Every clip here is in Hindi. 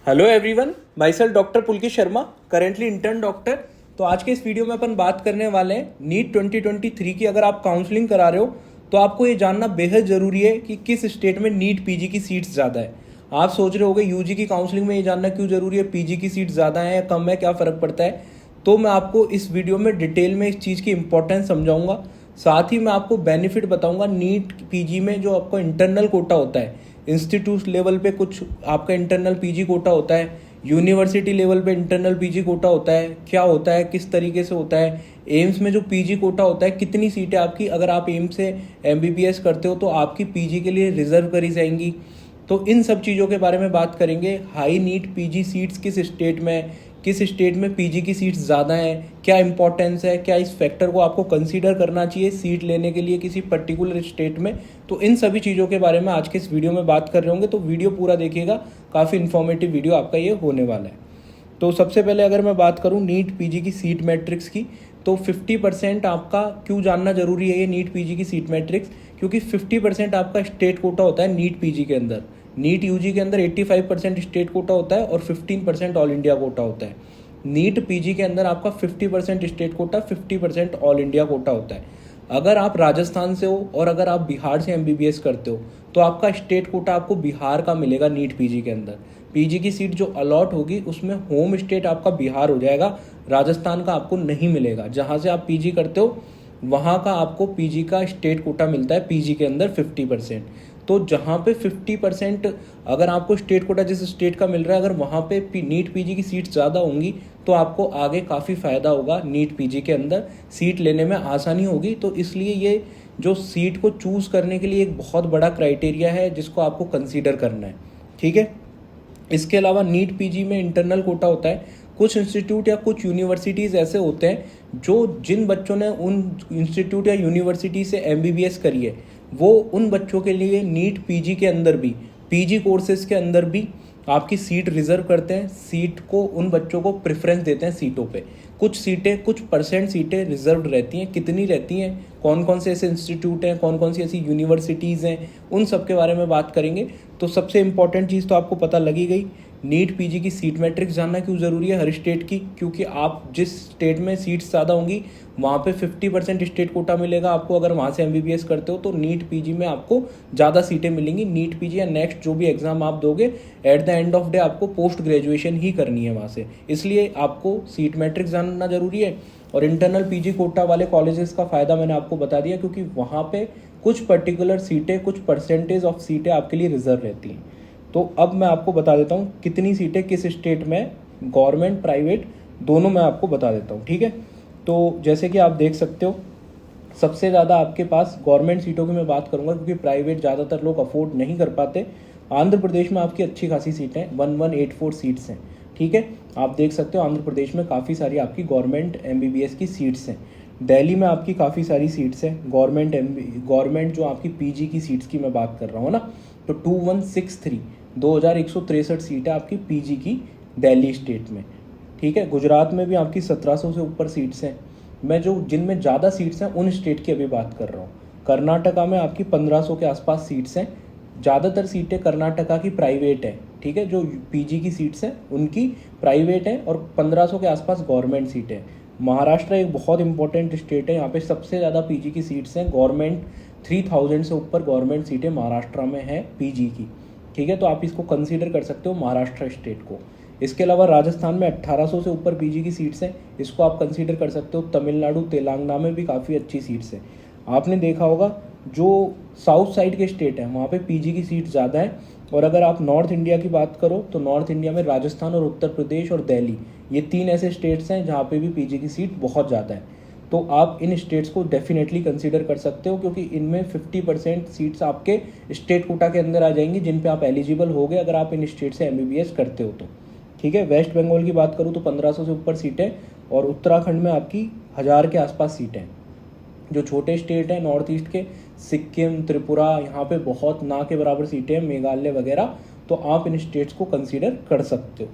Hello everyone, my self doctor Pulkit Sharma, currently intern doctor. तो आज के इस वीडियो में अपन बात करने वाले हैं नीट 2023 की। अगर आप काउंसलिंग करा रहे हो तो आपको ये जानना बेहद ज़रूरी है कि किस स्टेट में नीट पीजी की सीट्स ज़्यादा है। आप सोच रहे होगे यूजी की काउंसलिंग में ये जानना क्यों ज़रूरी है, पीजी की सीट ज़्यादा है या कम है, क्या फ़र्क पड़ता है। तो मैं आपको इस वीडियो में डिटेल में इस चीज़ की इंपॉर्टेंस समझाऊंगा। साथ ही मैं आपको बेनिफिट बताऊंगा नीट पीजी में जो आपको इंटरनल कोटा होता है, इंस्टीट्यूट लेवल पे कुछ आपका इंटरनल पीजी कोटा होता है, यूनिवर्सिटी लेवल पे इंटरनल पीजी कोटा होता है, क्या होता है, किस तरीके से होता है। एम्स में जो पीजी कोटा होता है, कितनी सीटें आपकी, अगर आप एम्स से एमबीबीएस करते हो तो आपकी पीजी के लिए रिजर्व करी जाएंगी। तो इन सब चीज़ों के बारे में बात करेंगे। हाई नीट पीजी सीट्स किस स्टेट में, किस स्टेट में पीजी की सीट्स ज़्यादा हैं, क्या इंपॉर्टेंस है, क्या इस फैक्टर को आपको कंसीडर करना चाहिए सीट लेने के लिए किसी पर्टिकुलर स्टेट में। तो इन सभी चीज़ों के बारे में आज के इस वीडियो में बात कर रहे होंगे, तो वीडियो पूरा देखिएगा, काफ़ी इन्फॉर्मेटिव वीडियो आपका ये होने वाला है। तो सबसे पहले अगर मैं बात करूँ नीट पीजी की सीट मैट्रिक्स की, तो 50% आपका क्यों जानना जरूरी है ये नीट पीजी की सीट मैट्रिक्स, क्योंकि 50% आपका स्टेट कोटा होता है नीट पीजी के अंदर। नीट यूजी के अंदर 85% स्टेट कोटा होता है और 15% ऑल इंडिया कोटा होता है। नीट पीजी के अंदर आपका 50% state quota, 50% all India Kota होता है। अगर आप राजस्थान से हो और अगर आप बिहार से एमबीबीएस करते हो तो आपका स्टेट कोटा आपको बिहार का मिलेगा नीट पीजी के अंदर। पीजी की सीट जो अलॉट होगी उसमें होम स्टेट आपका बिहार हो जाएगा, राजस्थान का आपको नहीं मिलेगा। जहाँ से आप पीजी करते हो वहाँ का आपको पीजी का स्टेट कोटा मिलता है पीजी के अंदर 50%। तो जहाँ पे 50% अगर आपको स्टेट कोटा जिस स्टेट का मिल रहा है, अगर वहाँ पे नीट पीजी की सीट ज़्यादा होंगी तो आपको आगे काफ़ी फ़ायदा होगा, नीट पीजी के अंदर सीट लेने में आसानी होगी। तो इसलिए ये जो सीट को चूज़ करने के लिए एक बहुत बड़ा क्राइटेरिया है जिसको आपको कंसीडर करना है, ठीक है। इसके अलावा नीट पीजी में इंटरनल कोटा होता है। कुछ इंस्टीट्यूट या कुछ यूनिवर्सिटीज़ ऐसे होते हैं जो जिन बच्चों ने उन इंस्टीट्यूट या यूनिवर्सिटी से एमबीबीएस करी है, वो उन बच्चों के लिए नीट पीजी के अंदर भी, पीजी कोर्सेज के अंदर भी आपकी सीट रिजर्व करते हैं। सीट को उन बच्चों को प्रेफरेंस देते हैं सीटों पे। कुछ सीटें, कुछ परसेंट सीटें रिजर्व रहती हैं। कितनी रहती हैं, कौन कौन से ऐसे इंस्टीट्यूट हैं, कौन कौन सी ऐसी यूनिवर्सिटीज़ हैं, उन सब के बारे में बात करेंगे। तो सबसे इंपॉर्टेंट चीज़ तो आपको पता लगी गई, नीट पीजी की सीट मैट्रिक्स जानना क्यों ज़रूरी है हर स्टेट की, क्योंकि आप जिस स्टेट में सीट्स ज़्यादा होंगी वहाँ पे 50% स्टेट कोटा मिलेगा आपको। अगर वहाँ से एमबीबीएस करते हो तो नीट पीजी में आपको ज़्यादा सीटें मिलेंगी। नीट पीजी या नेक्स्ट जो भी एग्ज़ाम आप दोगे, at the end of day आपको पोस्ट ग्रेजुएशन ही करनी है वहाँ से, इसलिए आपको सीट मैट्रिक्स जानना ज़रूरी है। और इंटरनल पीजी कोटा वाले कॉलेजेस का फ़ायदा मैंने आपको बता दिया, क्योंकि वहाँ पे कुछ पर्टिकुलर सीटें, कुछ परसेंटेज ऑफ सीटें आपके लिए रिजर्व रहती हैं। तो अब मैं आपको बता देता हूँ कितनी सीटें किस स्टेट में, गवर्नमेंट प्राइवेट दोनों मैं आपको बता देता हूँ, ठीक है। तो जैसे कि आप देख सकते हो, सबसे ज़्यादा आपके पास गवर्नमेंट सीटों की मैं बात करूँगा, क्योंकि प्राइवेट ज़्यादातर लोग अफोर्ड नहीं कर पाते। आंध्र प्रदेश में आपकी अच्छी खासी सीटें, 1184 सीट्स हैं, ठीक है। आप देख सकते हो आंध्र प्रदेश में काफ़ी सारी आपकी गवर्नमेंट एमबीबीएस की सीट्स हैं। दिल्ली में आपकी काफ़ी सारी सीट्स हैं गवर्नमेंट जो आपकी पीजी की सीट्स की मैं बात कर रहा हूँ ना, तो 2163 2163 सीटें आपकी पीजी की दिल्ली स्टेट में, ठीक है। गुजरात में भी आपकी 1700 से ऊपर सीट्स हैं। मैं जो जिनमें ज़्यादा सीट्स हैं उन स्टेट की अभी बात कर रहा हूँ। कर्नाटका में आपकी 1500 के आसपास सीट्स हैं। ज़्यादातर सीटें कर्नाटका की प्राइवेट हैं, ठीक है। जो पीजी की सीट्स हैं उनकी प्राइवेट हैं और 1500 के आसपास गवर्नमेंट सीटें हैं। महाराष्ट्र एक बहुत इंपॉर्टेंट स्टेट है, यहाँ पे सबसे ज़्यादा पीजी की सीट्स हैं। गवर्नमेंट 3000 से ऊपर गवर्नमेंट सीटें महाराष्ट्र में हैं पीजी की, ठीक है। तो आप इसको कंसीडर कर सकते हो महाराष्ट्र स्टेट को। इसके अलावा राजस्थान में 1800 से ऊपर पीजी की सीट्स हैं, इसको आप कंसीडर कर सकते हो। तमिलनाडु, तेलंगाना में भी काफ़ी अच्छी सीट्स हैं। आपने देखा होगा जो साउथ साइड के स्टेट हैं वहाँ पे पीजी की सीट ज़्यादा है। और अगर आप नॉर्थ इंडिया की बात करो तो नॉर्थ इंडिया में राजस्थान और उत्तर प्रदेश और दिल्ली, ये 3 ऐसे स्टेट्स हैं जहाँ पे भी पीजी की सीट बहुत ज़्यादा है। तो आप इन स्टेट्स को डेफिनेटली कंसीडर कर सकते हो, क्योंकि इनमें 50% सीट्स आपके स्टेट कोटा के अंदर आ जाएंगी जिन पे आप एलिजिबल होगे अगर आप इन स्टेट से एमबीबीएस करते हो तो, ठीक है। वेस्ट बंगाल की बात करूँ तो 1500 से ऊपर सीटें और उत्तराखंड में आपकी 1000 के आसपास सीटें। जो छोटे स्टेट हैं नॉर्थ ईस्ट के, सिक्किम, त्रिपुरा, यहाँ पे बहुत ना के बराबर सीटें हैं, मेघालय वगैरह, तो आप इन स्टेट्स को कंसीडर कर सकते हो।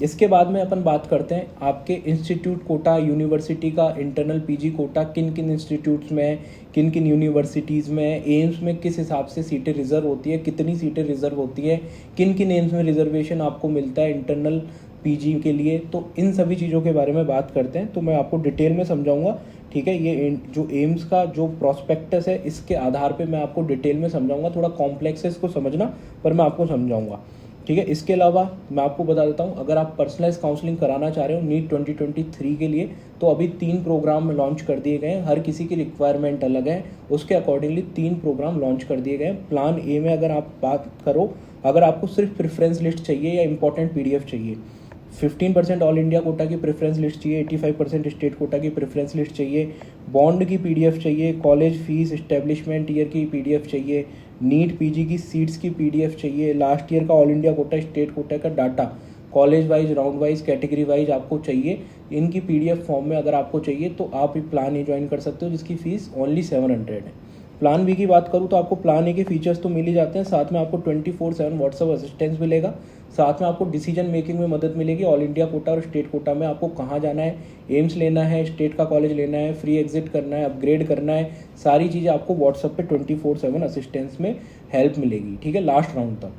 इसके बाद में अपन बात करते हैं आपके इंस्टीट्यूट कोटा, यूनिवर्सिटी का इंटरनल पीजी कोटा किन किन इंस्टीट्यूट्स में है, किन किन यूनिवर्सिटीज़ में है, एम्स में किस हिसाब से सीटें रिज़र्व होती है, कितनी सीटें रिज़र्व होती है, किन किन एम्स में रिजर्वेशन आपको मिलता है इंटरनल पीजी के लिए। तो इन सभी चीज़ों के बारे में बात करते हैं, तो मैं आपको डिटेल में समझाऊंगा। ठीक है, ये जो एम्स का जो प्रॉस्पेक्टस है इसके आधार पे मैं आपको डिटेल में समझाऊंगा। थोड़ा कॉम्प्लेक्स है इसको समझना, पर मैं आपको समझाऊंगा। ठीक है, इसके अलावा मैं आपको बता देता हूँ, अगर आप पर्सनलाइज काउंसलिंग कराना चाह रहे हो नीट 2023 के लिए, तो अभी 3 प्रोग्राम लॉन्च कर दिए गए हैं। हर किसी की रिक्वायरमेंट अलग है, उसके अकॉर्डिंगली 3 प्रोग्राम लॉन्च कर दिए गए हैं। प्लान ए में अगर आप बात करो, अगर आपको सिर्फ प्रेफरेंस लिस्ट चाहिए या इंपॉर्टेंट पीडीएफ चाहिए, 15% ऑल इंडिया कोटा की प्रेफरेंस लिस्ट चाहिए, 85% स्टेट कोटा की प्रेफरेंस लिस्ट चाहिए, बॉन्ड की पीडीएफ चाहिए, कॉलेज फीस एस्टेब्लिशमेंट ईयर की पीडीएफ चाहिए, नीट पीजी की सीट्स की पीडीएफ चाहिए, लास्ट ईयर का all India quota, state quota का data, college wise, round wise, category wise आपको चाहिए। इनकी पीडीएफ फॉर्म में अगर आपको चाहिए तो आप प्लान ए ज्वाइन कर सकते हो, जिसकी फीस ओनली 700 है। प्लान बी की बात करूँ तो आपको प्लान ए के फीचर्स तो मिल ही जाते हैं, साथ में आपको 24/7 व्हाट्सअप असिस्टेंस मिलेगा, साथ में आपको डिसीजन मेकिंग में मदद मिलेगी। ऑल इंडिया कोटा और स्टेट कोटा में आपको कहाँ जाना है, एम्स लेना है, स्टेट का कॉलेज लेना है, फ्री एग्जिट करना है, अपग्रेड करना है, सारी चीज़ें आपको व्हाट्सअप पे 24/7 असिस्टेंस में हेल्प मिलेगी। ठीक है, लास्ट राउंड तक।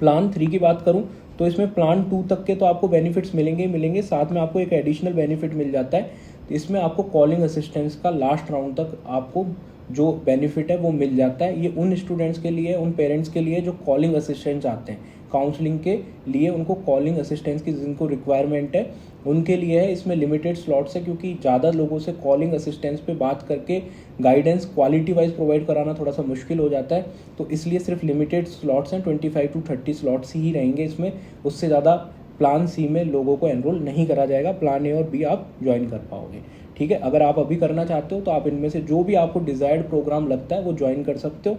प्लान 3 की बात करूँ तो इसमें प्लान 2 तक के तो आपको बेनिफिट्स मिलेंगे, साथ में आपको एक एडिशनल बेनिफिट मिल जाता है। इसमें आपको कॉलिंग असिस्टेंस का लास्ट राउंड तक आपको जो बेनिफिट है वो मिल जाता है। ये उन स्टूडेंट्स के लिए, उन पेरेंट्स के लिए जो कॉलिंग असिस्टेंट आते हैं काउंसलिंग के लिए, उनको कॉलिंग असिस्टेंस की जिनको रिक्वायरमेंट है उनके लिए है। इसमें लिमिटेड स्लॉट्स है, क्योंकि ज़्यादा लोगों से कॉलिंग असिस्टेंस पे बात करके गाइडेंस क्वालिटी वाइज प्रोवाइड कराना थोड़ा सा मुश्किल हो जाता है, तो इसलिए सिर्फ लिमिटेड स्लॉट्स हैं, 25 to 30 स्लॉट्स ही रहेंगे इसमें। उससे ज़्यादा प्लान सी में लोगों को एनरोल नहीं करा जाएगा, प्लान ए और बी आप ज्वाइन कर पाओगे। ठीक है, अगर आप अभी करना चाहते हो तो आप इनमें से जो भी आपको डिज़ायर्ड प्रोग्राम लगता है वो ज्वाइन कर सकते हो।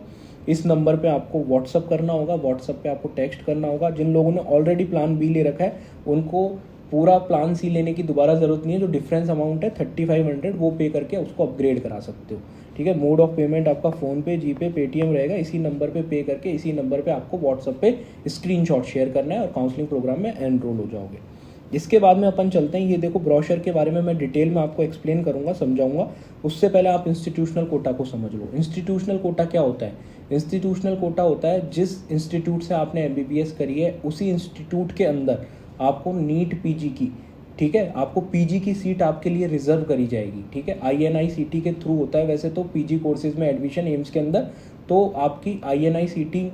इस नंबर पे आपको व्हाट्सअप करना होगा, व्हाट्सअप पे आपको टेक्स्ट करना होगा। जिन लोगों ने ऑलरेडी प्लान बी ले रखा है उनको पूरा प्लान सी लेने की दोबारा ज़रूरत नहीं है। जो डिफरेंस अमाउंट है 3500 वो पे करके उसको अपग्रेड करा सकते हो। ठीक है, मोड ऑफ पेमेंट आपका फ़ोनपे, जीपे, पेटीएम रहेगा। इसी नंबर पे करके इसी नंबर पे आपको व्हाट्सअप पे स्क्रीनशॉट शेयर करना है और काउंसलिंग प्रोग्राम में एनरोल हो जाओगे। इसके बाद में अपन चलते हैं, ये देखो ब्रोशर के बारे में मैं डिटेल में आपको एक्सप्लेन करूंगा, समझाऊंगा। उससे पहले आप इंस्टीट्यूशनल कोटा को समझ लो। इंस्टीट्यूशनल कोटा क्या होता है? इंस्टीट्यूशनल कोटा होता है जिस इंस्टीट्यूट से आपने एमबीबीएस करी है उसी इंस्टीट्यूट के अंदर आपको नीट पीजी की, ठीक है, आपको पीजी की सीट आपके लिए रिजर्व करी जाएगी। ठीक है, INICT के थ्रू होता है वैसे तो पीजी कोर्सेज में एडमिशन एम्स के अंदर, तो आपकी INICT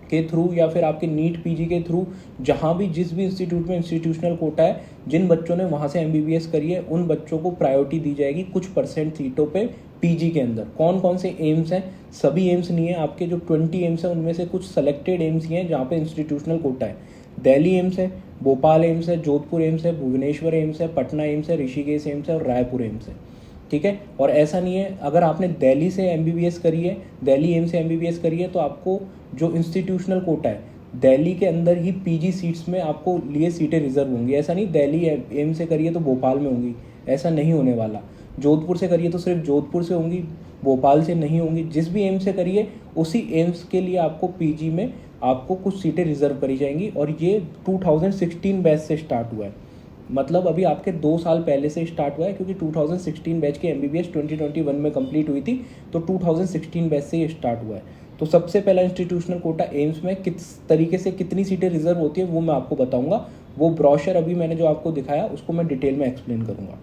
के थ्रू या फिर आपके नीट पीजी के थ्रू जहाँ भी जिस भी इंस्टीट्यूट में इंस्टीट्यूशनल कोटा है, जिन बच्चों ने वहाँ से एमबीबीएस करी है उन बच्चों को प्रायोरिटी दी जाएगी कुछ % सीटों पे पीजी के अंदर। कौन कौन से एम्स हैं? सभी एम्स नहीं है, आपके जो 20 एम्स हैं उनमें से कुछ सेलेक्टेड एम्स ही हैं जहाँ पे इंस्टीट्यूशनल कोटा है। दिल्ली एम्स है, भोपाल एम्स है, जोधपुर एम्स है, भुवनेश्वर एम्स है, पटना एम्स है, ऋषिकेश एम्स है और रायपुर एम्स है। ठीक है, और ऐसा नहीं है अगर आपने दिल्ली से एमबीबीएस करी है, दिल्ली एम्स से एमबीबीएस करी है, तो आपको जो इंस्टीट्यूशनल कोटा है दिल्ली के अंदर ही पीजी सीट्स में आपको लिए सीटें रिजर्व होंगी। ऐसा नहीं दिल्ली एम्स से करिए तो भोपाल में होंगी, ऐसा नहीं होने वाला। जोधपुर से करिए तो सिर्फ जोधपुर से होंगी, भोपाल से नहीं होंगी। जिस भी एम्स से करिए उसी एम्स के लिए आपको पीजी में आपको कुछ सीटें रिजर्व करी जाएंगी। और ये 2016 बैच से स्टार्ट हुआ है, मतलब अभी आपके 2 साल पहले से स्टार्ट हुआ है, क्योंकि 2016 बैच की एमबीबीएस 2021 में कंप्लीट हुई थी, तो 2016 बैच से ये स्टार्ट हुआ है। तो सबसे पहला इंस्टीट्यूशनल कोटा एम्स में किस तरीके से कितनी सीटें रिजर्व होती है वो मैं आपको बताऊंगा। वो ब्रोशर अभी मैंने जो आपको दिखाया उसको मैं डिटेल में एक्सप्लेन करूंगा।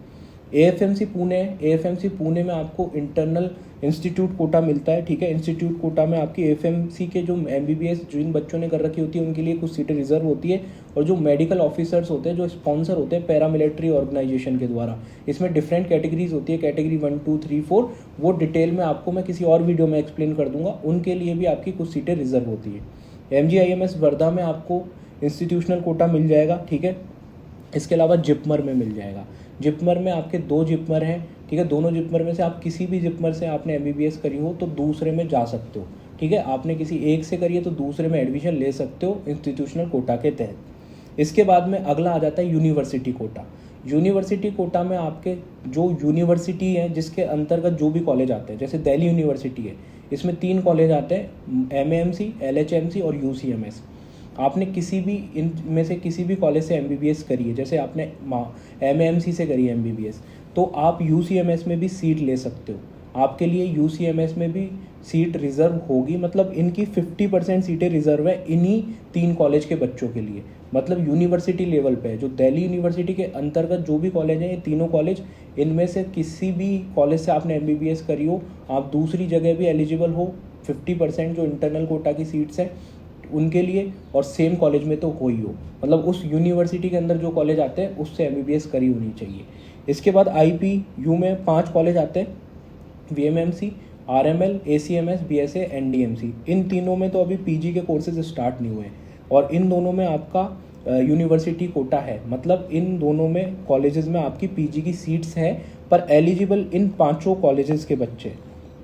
AFMC पुणे है, AFMC पुणे में आपको इंटरनल इंस्टीट्यूट कोटा मिलता है। ठीक है, इंस्टीट्यूट कोटा में आपकी AFMC के जो एमबीबीएस जिन बच्चों ने कर रखी होती है उनके लिए कुछ सीटें रिजर्व होती है। और जो मेडिकल ऑफिसर्स होते हैं, जो स्पॉन्सर होते हैं पैरामिलिट्री ऑर्गेनाइजेशन के द्वारा, इसमें डिफरेंट कैटेगरीज होती है, कैटेगरी 1, 2, 3, 4, वो डिटेल में आपको मैं किसी और वीडियो में एक्सप्लेन कर दूंगा। उनके लिए भी आपकी कुछ सीटें रिजर्व होती है। MGIMS वर्धा में आपको इंस्टीट्यूशनल कोटा मिल जाएगा। ठीक है, इसके अलावा जिपमर में मिल जाएगा। जिपमर में आपके 2 जिपमर हैं। ठीक है, दोनों जिपमर में से आप किसी भी जिपमर से आपने एमबीबीएस करी हो तो दूसरे में जा सकते हो। ठीक है, आपने किसी एक से करी है तो दूसरे में एडमिशन ले सकते हो इंस्टीट्यूशनल कोटा के तहत। इसके बाद में अगला आ जाता है यूनिवर्सिटी कोटा। यूनिवर्सिटी कोटा में आपके जो यूनिवर्सिटी है जिसके अंतर्गत जो भी कॉलेज आते हैं, जैसे दिल्ली यूनिवर्सिटी है, इसमें 3 कॉलेज आते हैं, MAMC, LHMC और UCMS। आपने किसी भी इनमें से किसी भी कॉलेज से एमबीबीएस करी है, जैसे आपने एमएमसी से करी है एमबीबीएस, तो आप यूसीएमएस में भी सीट ले सकते हो। आपके लिए यूसीएमएस में भी सीट रिज़र्व होगी, मतलब इनकी 50% सीटें रिज़र्व है इन्हीं 3 कॉलेज के बच्चों के लिए। मतलब यूनिवर्सिटी लेवल पे है, जो दिल्ली यूनिवर्सिटी के अंतर्गत जो भी कॉलेज हैं, ये तीनों कॉलेज, इनमें से किसी भी कॉलेज से आपने एमबीबीएस करी हो, आप दूसरी जगह भी एलिजिबल हो 50% जो इंटरनल कोटा की सीट्स हैं उनके लिए, और सेम कॉलेज में तो हो ही हो, मतलब उस यूनिवर्सिटी के अंदर जो कॉलेज आते हैं उससे एमबीबीएस करी होनी चाहिए। इसके बाद आईपीयू में 5 कॉलेज आते हैं, VMMC, RML, ACMS, BSA, NDMC. इन तीनों में तो अभी पीजी के कोर्सेज स्टार्ट नहीं हुए हैं, और इन दोनों में आपका यूनिवर्सिटी कोटा है, मतलब इन दोनों में कॉलेजेस में आपकी पीजी की सीट्स हैं, पर एलिजिबल इन 5 कॉलेजेस के बच्चे,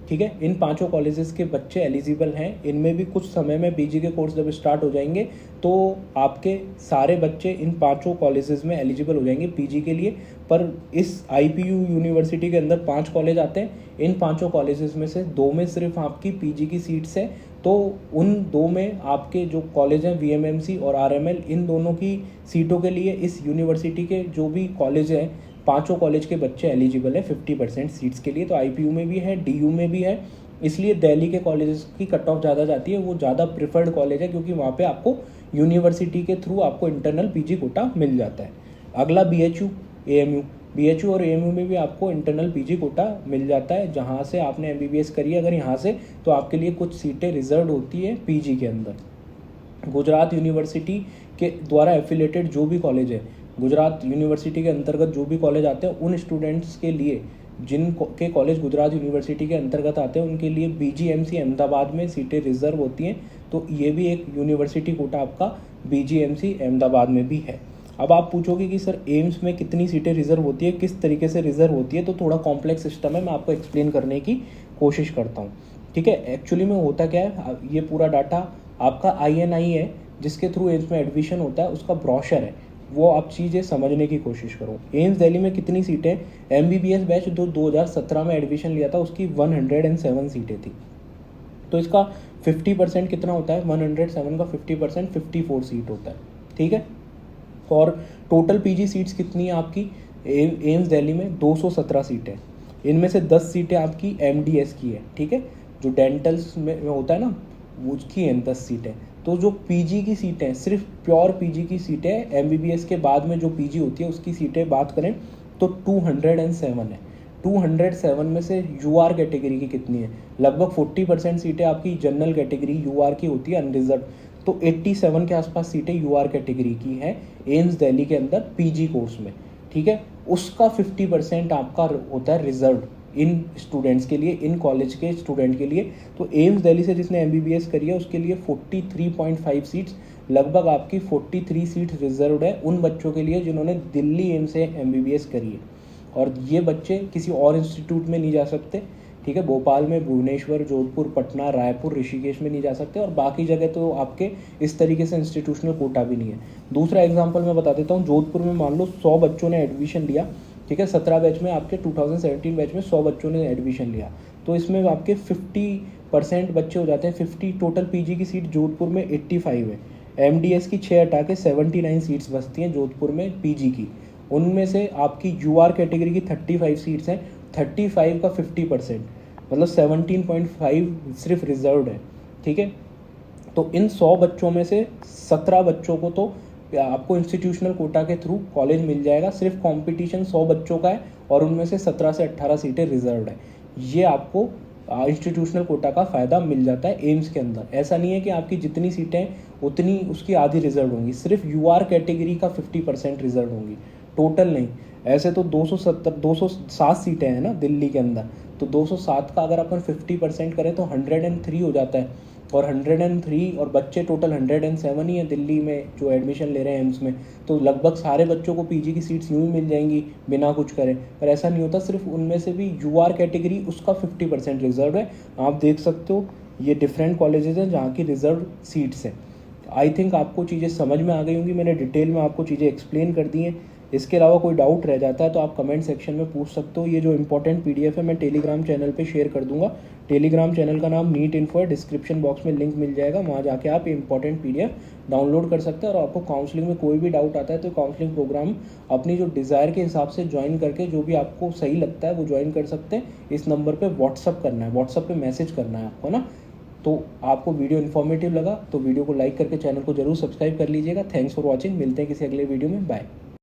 ठीक है, इन 5 कॉलेजेस के बच्चे एलिजिबल हैं। इनमें भी कुछ समय में पीजी के कोर्स जब स्टार्ट हो जाएंगे तो आपके सारे बच्चे इन 5 कॉलेजेस में एलिजिबल हो जाएंगे पीजी के लिए। पर इस आईपीयू यूनिवर्सिटी के अंदर 5 कॉलेज आते हैं, इन 5 कॉलेजेस में से 2 में सिर्फ आपकी पीजी की सीट्स है, तो उन 2 में आपके जो कॉलेज हैं वीएमएमसी और आरएमएल, इन दोनों की सीटों के लिए इस यूनिवर्सिटी के जो भी कॉलेज हैं 5 कॉलेज के बच्चे एलिजिबल है 50% सीट्स के लिए। तो आईपीयू में भी है, डीयू में भी है, इसलिए दिल्ली के कॉलेजेस की कट ऑफ ज़्यादा जाती है, वो ज़्यादा प्रिफर्ड कॉलेज है, क्योंकि वहाँ पे आपको यूनिवर्सिटी के थ्रू आपको इंटरनल पीजी कोटा मिल जाता है। अगला बीएचयू, एएमयू, बीएचयू और एएमयू में भी आपको इंटरनल पीजी कोटा मिल जाता है, जहाँ से आपने एमबीबीएस करी है अगर यहाँ से, तो आपके लिए कुछ सीटें रिजर्व होती है पीजी के अंदर। गुजरात यूनिवर्सिटी के द्वारा एफिलेटेड जो भी कॉलेज है, गुजरात यूनिवर्सिटी के अंतर्गत जो भी कॉलेज आते हैं, उन स्टूडेंट्स के लिए जिन के कॉलेज गुजरात यूनिवर्सिटी के अंतर्गत आते हैं उनके लिए बीजीएमसी अहमदाबाद में सीटें रिजर्व होती हैं। तो ये भी एक यूनिवर्सिटी कोटा आपका बीजीएमसी अहमदाबाद में भी है। अब आप पूछोगे कि सर एम्स में कितनी सीटें रिजर्व होती है, किस तरीके से रिजर्व होती है, तो थोड़ा कॉम्प्लेक्स सिस्टम है, मैं आपको एक्सप्लेन करने की कोशिश करता हूँ। ठीक है, एक्चुअली में होता क्या है, ये पूरा डाटा आपका INI है जिसके थ्रू एम्स में एडमिशन होता है, उसका ब्रोशर है, वो आप चीज़ें समझने की कोशिश करो। एम्स दिल्ली में कितनी सीटें, एमबीबीएस बैच जो 2017 में एडमिशन लिया था उसकी 107 सीटें थी, तो इसका 50% कितना होता है, 107 का 50% 54 सीट होता है। ठीक है, और टोटल पीजी सीट्स कितनी है आपकी एम्स दिल्ली में, 217 सीटें, इनमें से 10 सीटें आपकी एमडीएस की है। ठीक है, जो डेंटल्स में होता है ना, उसकी हैं 10 सीटें। तो जो पीजी की सीटें, सिर्फ प्योर पीजी की सीटें, एमबीबीएस के बाद में जो पीजी होती है उसकी सीटें बात करें तो 207 है। 207 में से यूआर कैटेगरी की कितनी है, लगभग 40% सीटें आपकी जनरल कैटेगरी यूआर की होती है अनरिजर्व, तो 87 के आसपास सीटें यूआर कैटेगरी की हैं एम्स दिल्ली के अंदर पीजी कोर्स में। ठीक है, उसका 50% आपका होता है रिजर्व इन स्टूडेंट्स के लिए, इन कॉलेज के स्टूडेंट के लिए। तो एम्स दिल्ली से जिसने एमबीबीएस करी है उसके लिए 43.5 सीट्स, लगभग आपकी 43 सीट्स रिजर्व्ड है उन बच्चों के लिए जिन्होंने दिल्ली एम्स से एमबीबीएस करी है, और ये बच्चे किसी और इंस्टीट्यूट में नहीं जा सकते। ठीक है, भोपाल में, भुवनेश्वर, जोधपुर, पटना, रायपुर, ऋषिकेश में नहीं जा सकते, और बाकी जगह तो आपके इस तरीके से इंस्टीट्यूशनल कोटा भी नहीं है। दूसरा एग्जांपल मैं बता देता हूँ, जोधपुर में मान लो 100 बच्चों ने एडमिशन लिया। ठीक है, 17 बैच में आपके 2017 बैच में 100 बच्चों ने एडमिशन लिया, तो इसमें आपके 50% बच्चे हो जाते हैं। 50 टोटल पीजी की सीट जोधपुर में 85 है, एमडीएस की 6 हटा के 79 सीट्स बचती हैं जोधपुर में पीजी की। उनमें से आपकी यूआर कैटेगरी की 35 सीट्स हैं, 35 का 50% मतलब 17.5 सिर्फ रिजर्व्ड है। ठीक है, तो इन 100 बच्चों में से 17 बच्चों को तो आपको इंस्टीट्यूशनल कोटा के थ्रू कॉलेज मिल जाएगा, सिर्फ कंपटीशन 100 बच्चों का है, और उनमें से 17 से 18 सीटें रिजर्व्ड है। ये आपको इंस्टीट्यूशनल कोटा का फ़ायदा मिल जाता है एम्स के अंदर। ऐसा नहीं है कि आपकी जितनी सीटें उतनी उसकी आधी रिजर्व होंगी, सिर्फ यूआर कैटेगरी का 50% रिजर्व होंगी, टोटल नहीं। ऐसे तो 207 सीटें हैं ना दिल्ली के अंदर, तो 207 का अगर अपन 50% करें तो 103 हो जाता है, और 103 और बच्चे टोटल 107 ही है दिल्ली में जो एडमिशन ले रहे हैं एम्स में, तो लगभग सारे बच्चों को पीजी की सीट्स यूँ ही मिल जाएंगी बिना कुछ करें। पर ऐसा नहीं होता, सिर्फ उनमें से भी यूआर कैटेगरी उसका 50% रिजर्व है। आप देख सकते हो ये डिफरेंट कॉलेजेस हैं जहाँ की रिजर्व सीट्स हैं। आई थिंक आपको चीज़ें समझ में आ गई होंगी, मैंने डिटेल में आपको चीज़ें एक्सप्लेन कर दी हैं। इसके अलावा कोई डाउट रह जाता है तो आप कमेंट सेक्शन में पूछ सकते हो। ये जो इंपॉर्टेंट PDF है मैं टेलीग्राम चैनल पे शेयर कर दूंगा। टेलीग्राम चैनल का नाम नीट इन्फो है, डिस्क्रिप्शन बॉक्स में लिंक मिल जाएगा, वहाँ जाके आप इंपॉर्टेंट PDF डाउनलोड कर सकते हैं। और आपको काउंसलिंग में कोई भी डाउट आता है तो काउंसलिंग प्रोग्राम अपनी जो डिज़ायर के हिसाब से ज्वाइन करके जो भी आपको सही लगता है वो ज्वाइन कर सकते हैं। इस नंबर पर व्हाट्सअप करना है, व्हाट्सअप पर मैसेज करना है आपको ना। तो आपको वीडियो इन्फॉर्मेटिव लगा तो वीडियो को लाइक करके चैनल को जरूर सब्सक्राइब कर लीजिएगा। थैंक्स फॉर वॉचिंग, मिलते हैं किसी अगले वीडियो में, बाय।